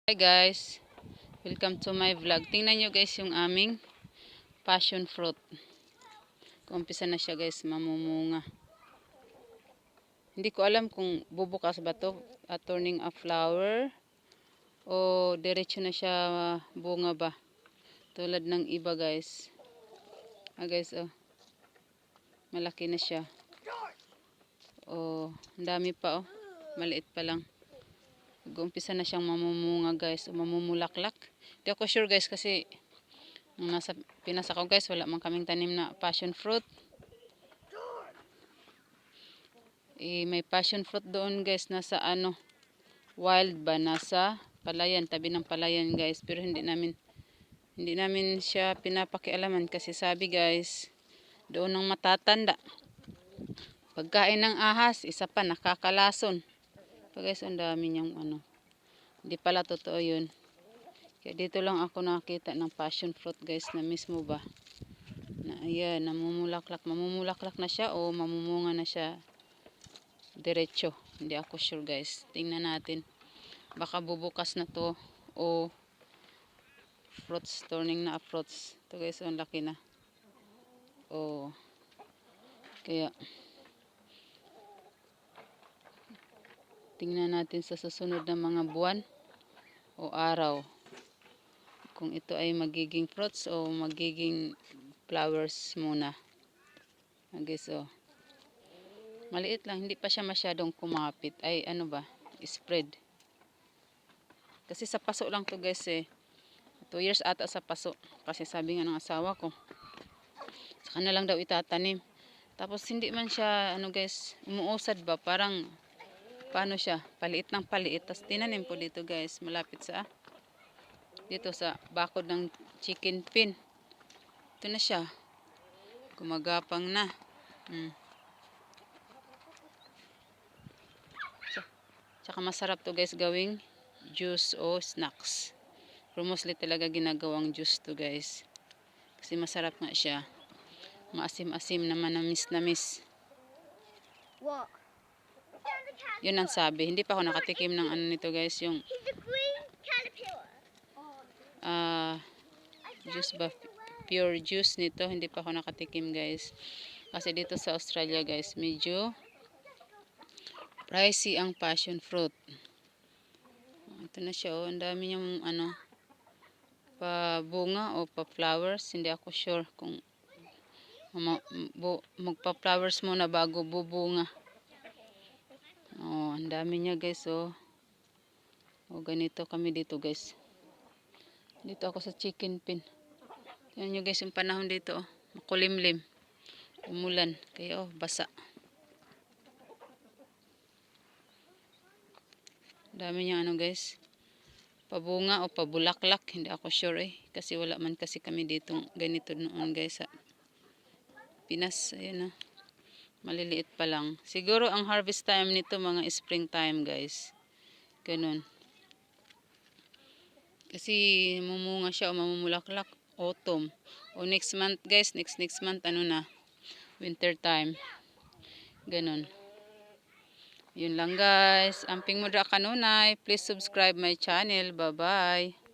Hi guys, welcome to my vlog. Tingnan nyo guys yung aming passion fruit. Kumpisa na siya guys, mamumunga. Hindi ko alam kung bubukas ba to, turning a flower o diretso na siya bunga ba. Tulad ng iba guys. Guys oh, malaki na siya. Oh, ang dami pa oh, maliit pa lang. Umpisa na siyang mamumunga guys, o mamumulaklak. Di ako sure guys kasi nung nasa Pinas ako guys, wala man kaming tanim na passion fruit. May passion fruit doon guys, nasa wild ba, nasa palayan, tabi ng palayan guys. Pero hindi namin siya pinapakialaman kasi sabi guys, doon ang matatanda. Pagkain ng ahas, isa pa nakakalason. So guys, ang dami niyang hindi pala totoo yun. Kaya dito lang ako nakakita ng passion fruit guys, na mismo ba na ayan, mamumulaklak na siya o mamumunga na siya diretso. Hindi ako sure guys, tingnan natin, baka bubukas na to o fruits, turning na fruits. Ito guys, ang laki na. Kaya tingnan natin sa susunod na mga buwan o araw kung ito ay magiging fruits o magiging flowers muna. Guys maliit lang, hindi pa siya masyadong kumapit. Ay spread. Kasi sa paso lang to guys 2 years ata sa paso. Kasi sabi nga ng asawa ko, saka na lang daw itatanim. Tapos hindi man siya guys, umuusad ba, parang paano siya, paliit ng paliit. Tapos tinanim po dito guys, malapit sa dito sa bakod ng chicken pin. Ito na siya, gumagapang na. Tsaka masarap to guys gawing juice o snacks. Pero mostly talaga ginagawang juice to guys, kasi masarap nga siya, maasim-asim naman, namis. What? Yun ang sabi. Hindi pa ako nakatikim ng nito guys, yung juice ba, pure juice nito. Hindi pa ako nakatikim guys, kasi dito sa Australia guys, medyo pricey ang passion fruit. Ito na siya ang dami niyang pa bunga o pa flowers. Hindi ako sure kung magpa flowers muna bago bubunga. Ang dami niya guys ganito kami dito guys. Dito ako sa chicken pin. Tingnan nyo guys yung panahon dito makulimlim, umulan, kaya basa. Dami niya guys, pabunga o pabulaklak, hindi ako sure kasi wala man kasi kami dito ganito noon guys sa Pinas. Ayun maliliit pa lang. Siguro ang harvest time nito mga spring time guys, ganun. Kasi mumunga siya o mamumulaklak autumn o next month guys, next month winter time, ganun. Yun lang guys, amping mudra kanunay. Please subscribe my channel. Bye bye.